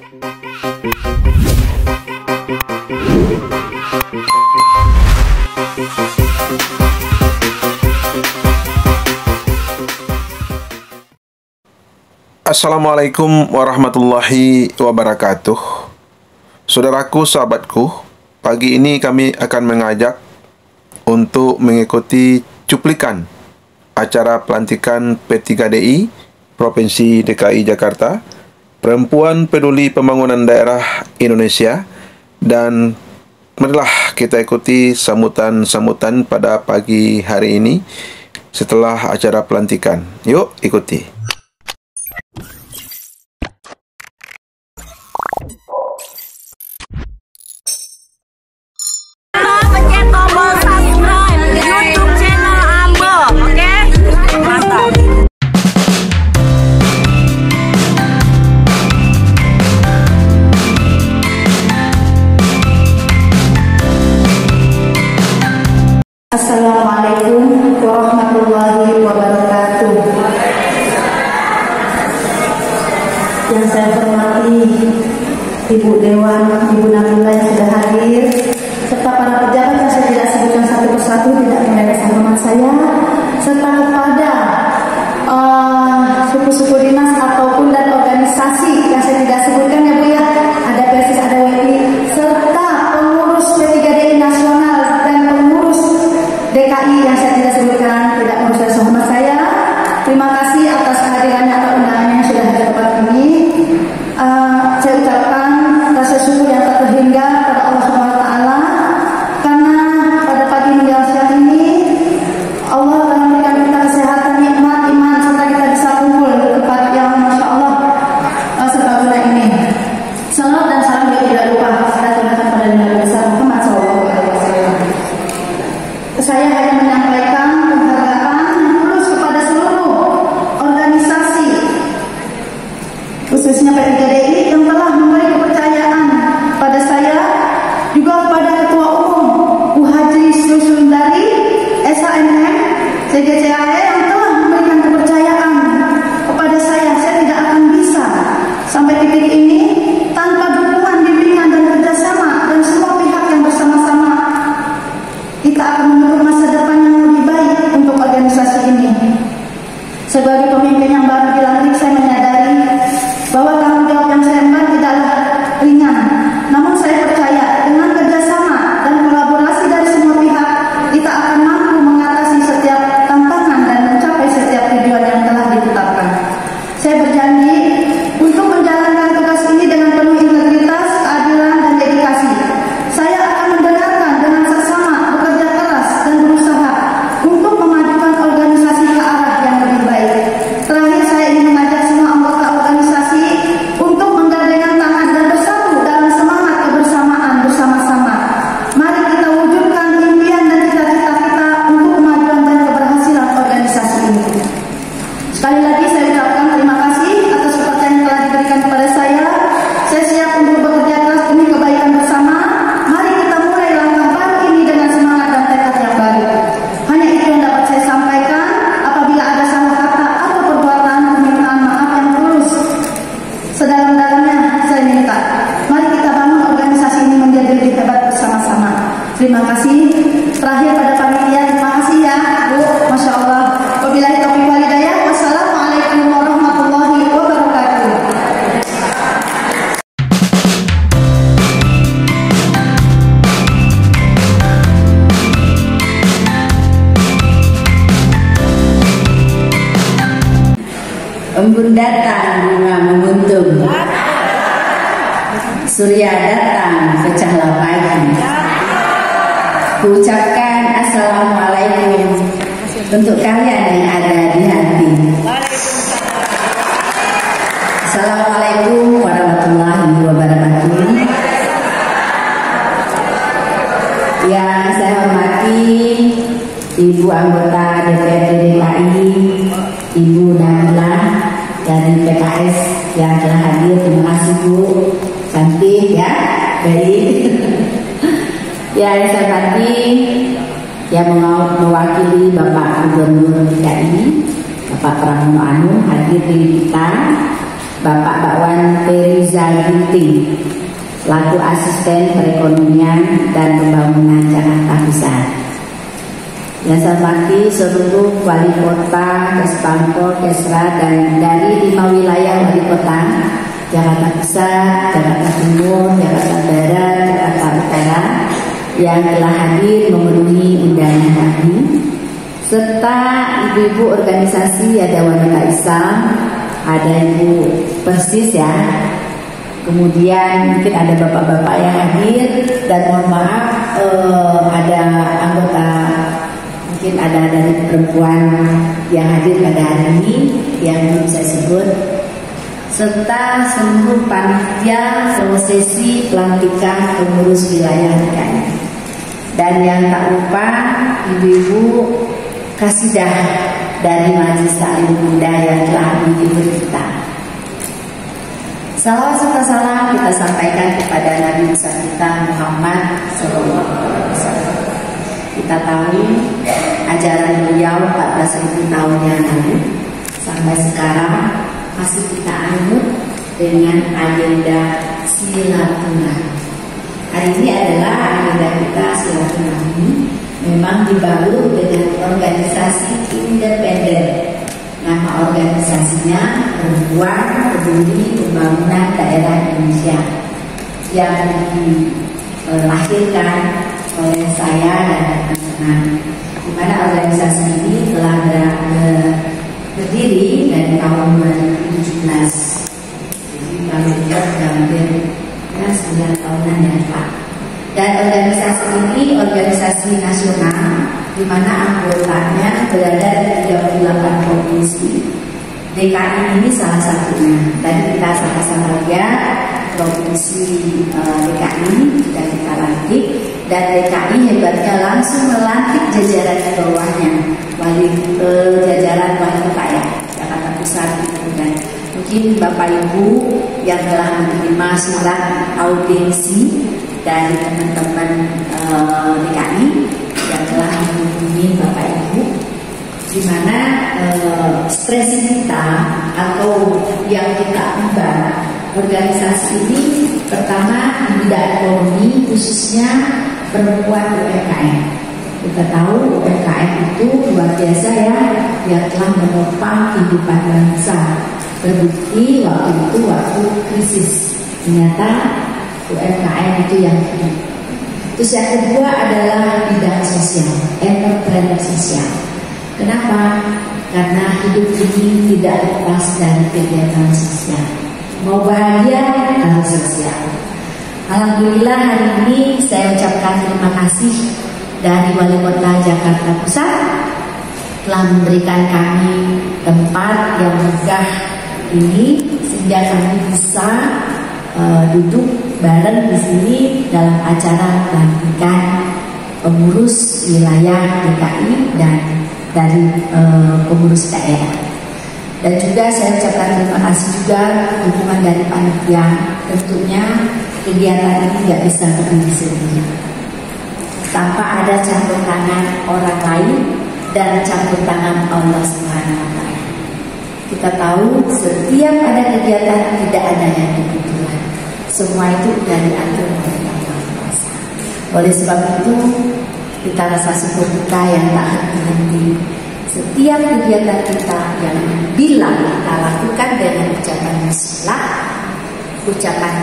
Assalamualaikum warahmatullahi wabarakatuh. Saudaraku, sahabatku, pagi ini kami akan mengajak untuk mengikuti cuplikan acara pelantikan P3DI Provinsi DKI Jakarta, Perempuan Peduli Pembangunan Daerah Indonesia, dan marilah kita ikuti sambutan-sambutan pada pagi hari ini setelah acara pelantikan. Yuk ikuti. Pencet tombol subscribe YouTube channel Ambo, oke? Mantap. Assalamualaikum warahmatullahi wabarakatuh. Yang saya hormati Ibu Dewan, Ibu Nabila yang sudah hadir, serta para pejabat yang saya tidak sebutkan satu persatu, tidak mengenai hormat saya, serta kepada suku-suku dinas ataupun dan organisasi yang saya tidak sebutkan ya Bu ya, ada Persis, ada WI, serta pengurus P3DI nasional dan pengurus DKI yang saya tidak sebutkan, tidak mengucapkan hormat saya. Terima kasih atas kehadirannya atau undangannya yang sudah hadir pada ini. Saya ucapkan rasa syukur yang tak terhingga pada Allah Subhanahu wa taala, karena pada pagi menjelang siang ini Allah telah memberikan kita kesehatan, nikmat, iman, serta kita bisa kumpul di tempat yang Masya Allah serbaguna ini. Salam dan salam juga tidak lupa kita tunaikan pada Nabi besar Muhammad SAW. Saya hanya menyampaikan penghargaan yang tulus kepada seluruh organisasi, khususnya P3DI yang telah memberi kepercayaan pada saya, juga kepada Ketua Umum Bu Haji Susundari SHMM CGCAE yang telah memberikan kepercayaan kepada saya. Saya tidak akan bisa sampai titik ini tanpa dukungan, bimbingan, dan kerjasama dan semua pihak yang bersama-sama. Kita akan menuju masa depan yang lebih baik untuk organisasi ini. Sebagai pemimpin yang baru dilantik, saya menyadari bahwa tanggung jawab yang saya emban tidaklah ringan. Namun saya percaya dengan kerjasama dan kolaborasi dari semua pihak, kita akan mampu mengatasi setiap tantangan dan mencapai setiap tujuan yang telah ditetapkan. Saya berjanji untuk menjalankan tugas ini dengan penuh integritas, keadilan, dan dedikasi. Saya akan mendengarkan dengan seksama, bekerja keras, dan berusaha untuk memajukan organisasi ke arah yang lebih baik. Terakhir, saya ingin mengajak semua anggota organisasi untuk menggandengkan tangan dan bersatu dalam semangat kebersamaan bersama-sama. Mari kita wujudkan impian dan cita-cita kita untuk kemajuan dan keberhasilan organisasi ini. Sekali lagi saya ucapkan terima kasih atas kepercayaan yang telah diberikan kepada saya. Saya siap untuk bekerja keras demi kebaikan bersama. Mari kita mulai langkah baru ini dengan semangat dan tekad yang baru. Hanya itu yang dapat saya sampaikan. Apabila ada salah kata atau perbuatan, permintaan maaf yang tulus sedalam-dalamnya saya minta. Mari kita bangun organisasi ini menjadi lebih hebat bersama-sama. Terima kasih. Terakhir pada panitia, terima kasih ya Bu, Masya Allah. Wabillahi taufiq wal hidayah. Wassalamualaikum warahmatullahi wabarakatuh. Embun datang, bunga membuntung, surya datang, pecahlah pagi. Kuucapkan assalamualaikum untuk kalian yang ada di hati. Assalamualaikum warahmatullahi wabarakatuh. Yang saya hormati Ibu anggota DPRD DKI, Ibu Nabila dari PKS yang telah hadir. Terima kasih Bu, cantik ya, baik. Yang saya hormati yang mewakili Bapak Gubernur DKI, Bapak Pramono Anung, hadir di kita. Bapak Bakwan Periza Ginting selaku Asisten Perekonomian dan Pembangunan Jakarta Pusat. Yang saya hormati seluruh wali kota, Kesbangpol, Kesra, dan dari 5 wilayah wali kota, Jakarta Pusat, Jakarta Timur, Jakarta Barat, Jakarta Utara, yang telah hadir memenuhi undangan kami, serta ibu-ibu organisasi, ada wanita Islam, ada Ibu Persis ya, kemudian mungkin ada bapak-bapak yang hadir, dan mohon maaf ada anggota, mungkin ada dari perempuan yang hadir pada hari ini yang belum saya sebut, serta seluruh panitia prosesi pelantikan pengurus wilayah DKI. Dan yang tak lupa ibu-ibu kasidah dari Majelis Taklim Bunda yang telah menghibur kita. Salawat serta salam kita sampaikan kepada Nabi besar kita Muhammad SAW. Kita tahu ajaran beliau 14.000 tahun yang lalu sampai sekarang masih kita anut dengan agenda silaturahmi. Hari ini adalah agenda kita silaturahmi, memang dibalut dengan organisasi independen. Nama organisasinya Perempuan Peduli Pembangunan Daerah Indonesia, yang dilahirkan oleh saya dan teman-teman, di mana organisasi ini telah berdiri dari tahun 2017. Jadi kami sudah hampir 9 tahunan ya Pak. Dan organisasi ini organisasi nasional, di mana anggotanya berada di 38 provinsi. DKI ini salah satunya. Tadi kita sama-sama lihat provinsi DKI dan kita lantik, dan DKI hebatnya langsung melantik jajaran di bawahnya, jajaran wali kota ya, Jakarta Pusat gitu. Dan mungkin Bapak Ibu yang telah menerima surat audiensi dari teman-teman DKI yang telah menghubungi Bapak Ibu, di mana ekspresi kita atau yang kita ubah organisasi ini pertama di bidang ekonomi, khususnya perempuan UMKM. Kita tahu UMKM itu luar biasa ya, yang telah menopang kehidupan bangsa. Terbukti waktu krisis, ternyata UMKM itu yang hidup. Terus yang kedua adalah bidang sosial, entrepreneur sosial. Kenapa? Karena hidup ini tidak lepas dari kegiatan sosial. Mau bahagia harus sosial. Alhamdulillah hari ini saya ucapkan terima kasih dari Wali Kota Jakarta Pusat telah memberikan kami tempat yang megah ini, sehingga kami bisa duduk bareng di sini dalam acara pelantikan pengurus wilayah DKI dan dari pengurus daerah. Dan juga saya ucapkan terima kasih juga dukungan dari panitia. Tentunya kegiatan ini tidak bisa berdiri sendiri tanpa ada campur tangan orang lain dan campur tangan Allah SWT. Kita tahu setiap ada kegiatan tidak ada yang kebetulan. Semua itu sudah diatur oleh Allah SWT. Oleh sebab itu kita rasa syukur kita yang tak henti-henti. Setiap kegiatan kita yang bila kita lakukan dengan ucapan bismillah, ucapan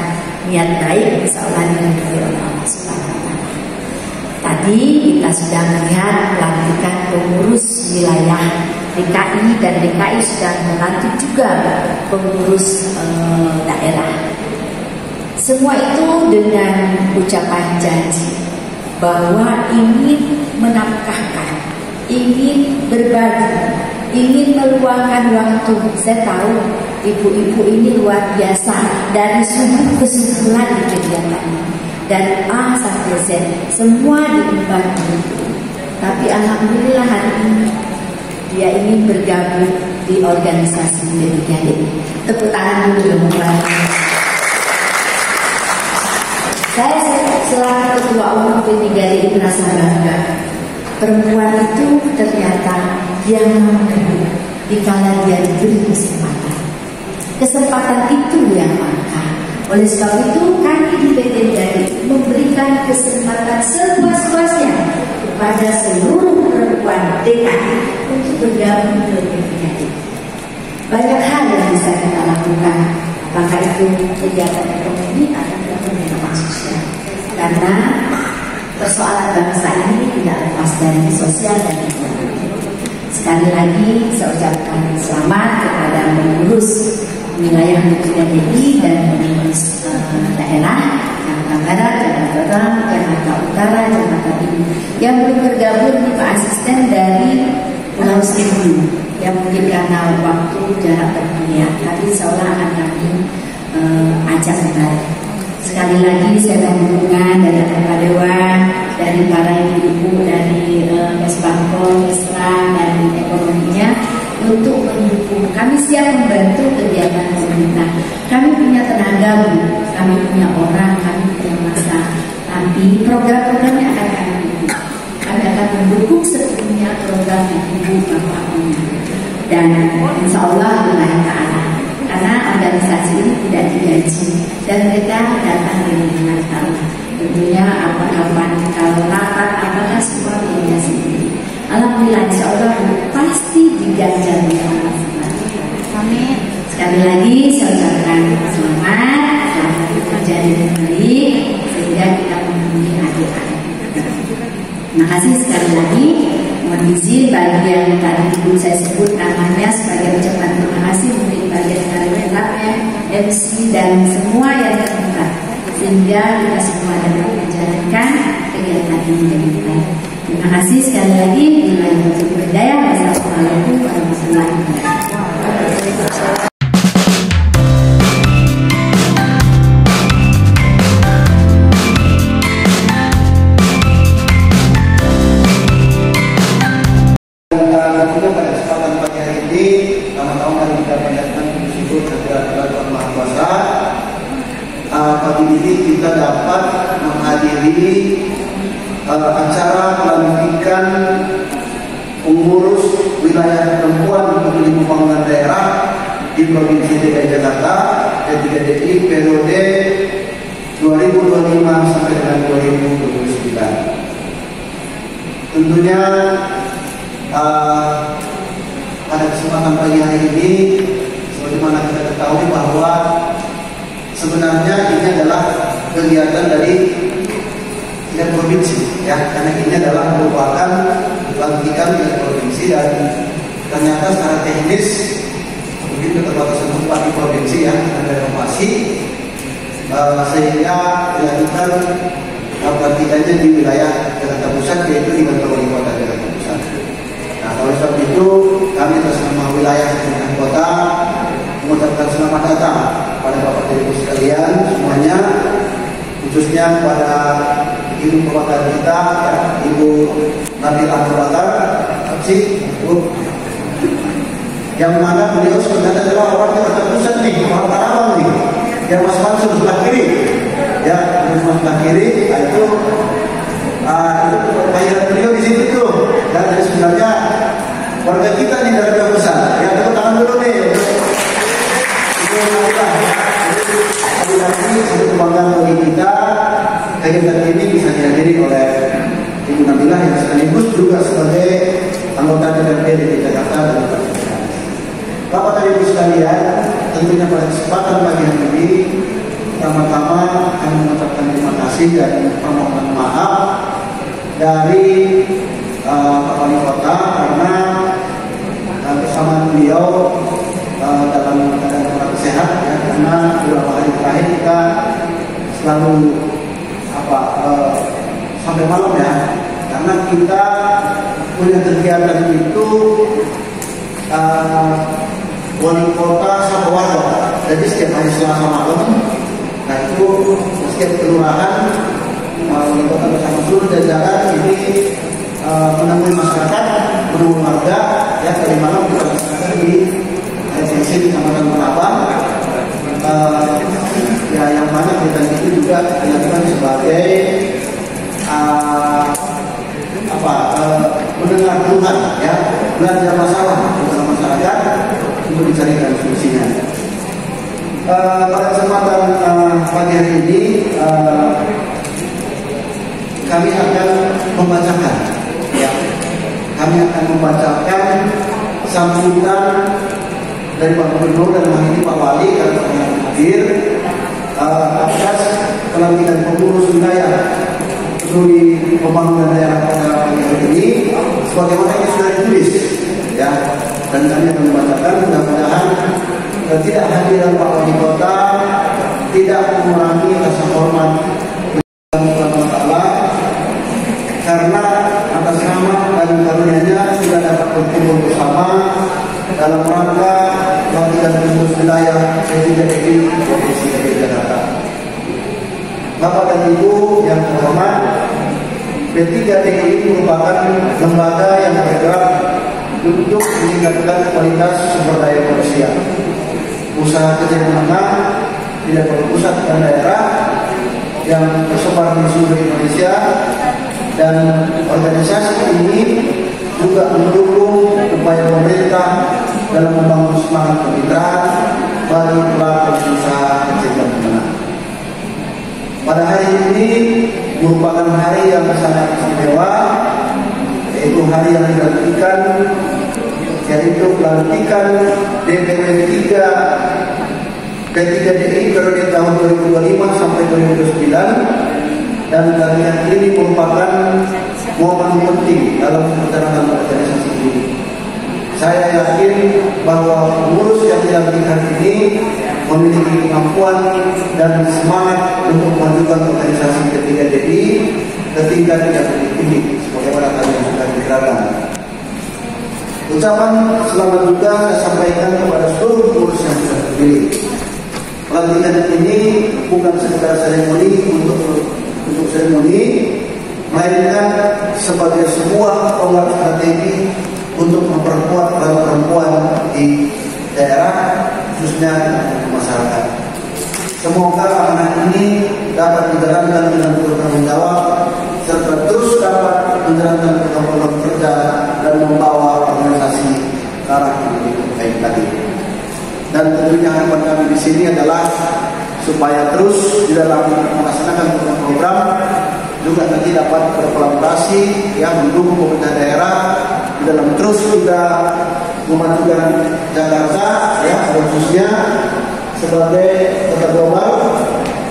niat baik, insya Allah diridhoi oleh Allah SWT. Tadi kita sudah melihat pelantikan pengurus wilayah DKI, dan DKI sudah melantik juga pengurus daerah. Semua itu dengan ucapan janji bahwa ingin menafkahkan, ingin berbagi, ingin meluangkan waktu. Saya tahu ibu-ibu ini luar biasa dari subuh ke sebulan di kegiatan ini, dan A sampai Z semua dibantu. Tapi alhamdulillah hari ini dia ingin bergabung di organisasi P3D. Tepuk tangan dulu dong. Saya selaku ketua umum P3D merasa bangga. Perempuan itu ternyata yang mampu dikala dia diberi kesempatan. Kesempatan itu yang langka. Oleh sebab itu kami di PT Dari memberikan kesempatan seluas-luasnya kepada seluruh perempuan DKI untuk bergabung ke PTDI. Banyak hal yang bisa kita lakukan, apakah itu kegiatan ekonomi atau kegiatan sosial. Karena persoalan bangsa ini tidak lepas dari sosial dan ekonomi. Sekali lagi saya ucapkan selamat kepada pengurus wilayah PTDI dan pengurus daerah Jakarta Barat, Jakarta Tengah, Jakarta Utara, Jakarta Timur yang belum bergabung di Pak Asisten dari Pulau Seribu yang mungkin karena waktu jarak berdunia, tapi seolah akan kami ajak kembali. Sekali lagi saya mohon dukungan dari Pak Dewan, dari para ibu-ibu, dari Mesbangkol, Mesra, dan ekonominya untuk mendukung. Kami siap membantu kegiatan pemerintah. Kami punya tenaga, kami punya orang, kami punya masa. Tapi program-programnya akan kami dukung. Kami akan mendukung sepenuhnya program ibu bapaknya. Dan insya Allah wilayah ta'ala. Karena organisasi ini tidak digaji dan mereka datang dengan tahu. Tentunya apa-apa kalau rapat apakah semua punya sendiri. Alhamdulillah insya Allah pasti diganjar dengan Allah. Amin. Sekali lagi saya ucapkan selamat bekerja dengan baik sehingga kita memenuhi adik-adik. Terima kasih sekali lagi. Mohon izin bagi yang tadi dulu saya sebut namanya sebagai ucapan terima kasih untuk bagian karyawan, MC dan semua yang terlibat sehingga kita semua dapat menjalankan kegiatan ini dengan baik. Terima kasih sekali lagi. Wassalamualaikum warahmatullahi wabarakatuh. Pagi ini kita dapat menghadiri acara pelantikan pengurus wilayah perempuan untuk lingkup pembangunan daerah di Provinsi DKI Jakarta P3DI periode 2025 sampai dengan 2029. Tentunya pada kesempatan pagi hari ini sebagaimana kita ketahui bahwa sebenarnya ini adalah kegiatan dari tingkat provinsi, ya, karena ini adalah merupakan pelantikan tingkat provinsi dan ternyata secara teknis mungkin keterbatasan tempat di provinsi ya, ada renovasi sehingga dilakukan pelantikannya di wilayah Jakarta Pusat, yaitu di kantor wali kota Jakarta Pusat. Nah, oleh sebab itu kami atas nama wilayah Jakarta Kota mengucapkan selamat datang pada Bapak Ibu sekalian semuanya, khususnya pada ibu perwakilan kita, ya, Ibu Nabila Bakar, Bu, yang mana beliau sebenarnya adalah orang Jakarta Pusat nih, orang Karawang nih, yang Mas Mansur sebelah kiri, ya, Mas sebelah kiri, itu bayaran beliau di situ tuh, dan dari sebenarnya warga kita nih dari Jakarta Pusat, ya, tepuk tangan dulu nih. Sekali satu kebanggaan bagi kita kegiatan ini bisa dihadiri oleh Ibu Nabila yang sekaligus juga sebagai anggota DPRD di Jakarta dan Bapak dan Ibu sekalian, tentunya pada kesempatan pagi hari ini pertama-tama kami mengucapkan terima kasih dan permohonan maaf dari Pak Wali Kota karena bersama beliau dalam keadaan kurang sehat, ya, karena beberapa hari terakhir kita selalu sampai malam ya, karena kita punya kegiatan itu wali kota sama warga, jadi setiap hari Selasa malam, nah itu setiap kelurahan wali kota bersama seluruh jajaran ini menemui masyarakat, menemui warga, ya, tadi malam kita masyarakat di SNC di Kecamatan Marabang, ya, yang mana kegiatan itu juga dilakukan sebagai mendengar keluhan, ya, belajar masalah dalam masyarakat untuk dicarikan solusinya. pada kesempatan pagi hari ini kami akan membacakan, ya, kami akan membacakan sambutan dari Pak Gubernur dan hari ini Pak Wali karena hadir atas pelantikan pengurus wilayah peduli pembangunan daerah pada pagi hari ini, sebagaimana yang sudah ditulis, ya, dan kami akan membacakan. Mudah-mudahan tidak hadiran Pak Wali Kota tidak mengurangi rasa hormat karena atas nama dan karunia-Nya sudah dapat berkumpul bersama dalam rangka pelantikan pengurus wilayah PDIPI Provinsi DKI Jakarta. Bapak dan Ibu yang terhormat, P3DKI merupakan lembaga yang bergerak untuk meningkatkan kualitas sumber daya manusia. Usaha kecil menengah tidak berpusat pada daerah yang tersebar di seluruh Indonesia, dan organisasi ini juga mendukung upaya pemerintah dalam membangun semangat kemitraan bagi pelaku usaha kecil dan menengah. Pada hari ini merupakan hari yang sangat istimewa, yaitu hari yang dinantikan, yaitu pelantikan DPW 3 P3DI periode tahun 2025 sampai 2029, dan kegiatan ini merupakan momen penting dalam perjalanan organisasi ini. Saya yakin bahwa pengurus yang dilantikkan ini memiliki kemampuan dan semangat untuk memajukan organisasi P3DI ke tingkat yang lebih tinggi, sebagaimana tadi yang sudah dikatakan. Ucapan selamat juga saya sampaikan kepada seluruh pengurus yang sudah terpilih. Pelantikan ini bukan sekedar seremoni untuk seremoni, melainkan sebagai sebuah program strategi untuk memperkuat peran perempuan di daerah, khususnya di masyarakat. Semoga amanah ini dapat dijalankan dengan bertanggung jawab serta terus dapat menjalankan program kerja dan membawa organisasi ke arah yang lebih baik tadi. Dan tentunya harapan kami di sini adalah supaya terus di dalam melaksanakan program juga nanti dapat berkolaborasi, ya, mendukung pemerintah daerah di dalam terus juga memajukan Jakarta, ya, khususnya sebagai kota global,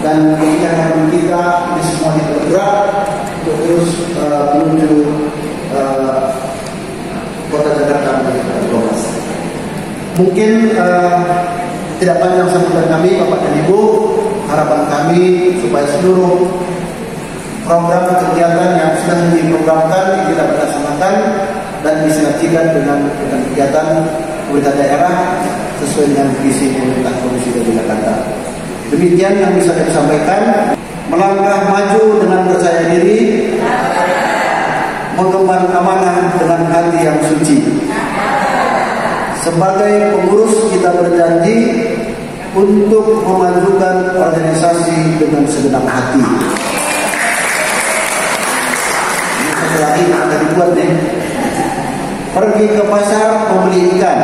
dan harapan kita di semua bergerak untuk terus menuju kota Jakarta menjadi kota global. Mungkin tidak panjang sambutan kami, Bapak dan Ibu. Harapan kami supaya seluruh program kegiatan yang sedang diprogramkan ini dapat dilaksanakan dan disinergikan dengan kegiatan pemerintah daerah sesuai dengan visi pemerintah Provinsi DKI Jakarta. Demikian yang bisa kami sampaikan. Melangkah maju dengan percaya diri, mengemban amanah dengan hati yang suci. Sebagai pengurus kita berjanji untuk memajukan organisasi dengan segenap hati. Ini satu lagi yang akan dibuat nih. Pergi ke pasar membeli ikan,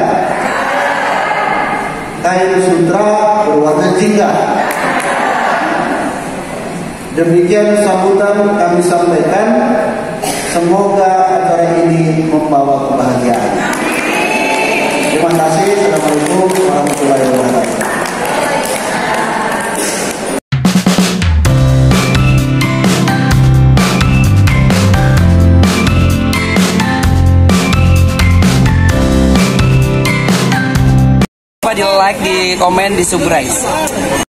kain sutra berwarna jingga. Demikian sambutan kami sampaikan. Semoga acara ini membawa kebahagiaan. Terima kasih. Assalamualaikum warahmatullahi wabarakatuh. Di like, di komen, di subscribe.